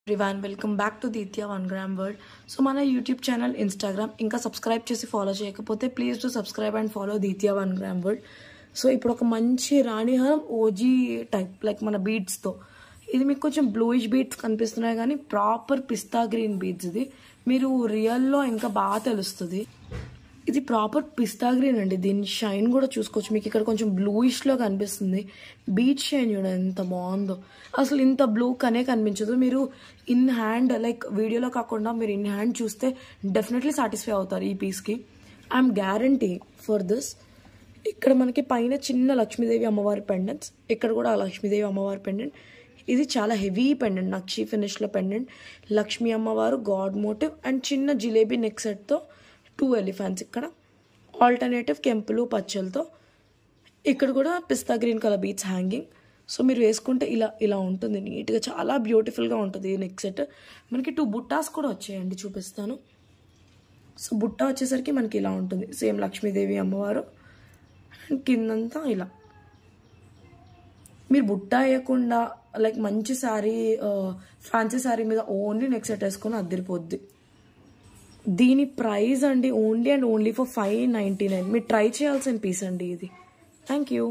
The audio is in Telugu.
Everyone, welcome back to Ditya 1 gram world. So మన యూట్యూబ్ ఛానల్ ఇన్స్టాగ్రామ్ ఇంకా సబ్స్క్రైబ్ చేసి ఫాలో చేయకపోతే please do subscribe and follow Ditya 1 gram world. So ఇప్పుడు ఒక మంచి రాణిహారం ఓజీ టైప్ లైక్ మన బీడ్స్తో ఇది మీకు కొంచెం బ్లూయిష్ బీడ్స్ కనిపిస్తున్నాయి కానీ ప్రాపర్ పిస్తా గ్రీన్ బీడ్స్ ఇది మీరు రియల్లో ఇంకా బాగా తెలుస్తుంది. ఇది ప్రాపర్ పిస్తా గ్రీన్ అండి. దీని షైన్ కూడా చూసుకోవచ్చు. మీకు ఇక్కడ కొంచెం బ్లూయిష్లో కనిపిస్తుంది. బీచ్ షైన్ చూడండి ఎంత బాగుందో. అసలు ఇంత బ్లూ కనే కనిపించదు. మీరు ఇన్ హ్యాండ్ లైక్ వీడియోలో కాకుండా మీరు ఇన్ హ్యాండ్ చూస్తే డెఫినెట్లీ సాటిస్ఫై అవుతారు ఈ పీస్కి. I'm guarantee for this. ఇక్కడ మనకి పైన చిన్న లక్ష్మీదేవి అమ్మవారి పెండెంట్స్, ఇక్కడ కూడా లక్ష్మీదేవి అమ్మవారి పెండెంట్. ఇది చాలా హెవీ పెండెంట్, నక్షి ఫినిష్లో పెండెంట్. లక్ష్మీ అమ్మవారు గాడ్ మోటివ్ అండ్ చిన్న జిలేబీ నెక్ సెట్తో 2 ఎలిఫెంట్స్. ఇక్కడ ఆల్టర్నేటివ్ కెంపులు పచ్చలతో. ఇక్కడ కూడా pista green colour beads hanging. So మీరు వేసుకుంటే ఇలా ఉంటుంది నీట్గా, చాలా బ్యూటిఫుల్గా ఉంటుంది ఈ నెక్ సెట్. మనకి 2 బుట్టాస్ కూడా వచ్చాయండి, చూపిస్తాను. సో బుట్ట వచ్చేసరికి మనకి ఇలా ఉంటుంది, సేమ్ లక్ష్మీదేవి అమ్మవారు అండ్ కిందంతా ఇలా. మీరు బుట్ట వేయకుండా లైక్ మంచి శారీ ఫ్యాన్సీ శారీ మీద ఓన్లీ నెక్ సెట్ వేసుకొని అద్దరిపోద్ది. దీని ప్రైస్ అండి ఓన్లీ అండ్ ఓన్లీ ఫర్ 599. మీరు ట్రై చేయాల్సిన పీస్ అండి ఇది. Thank you.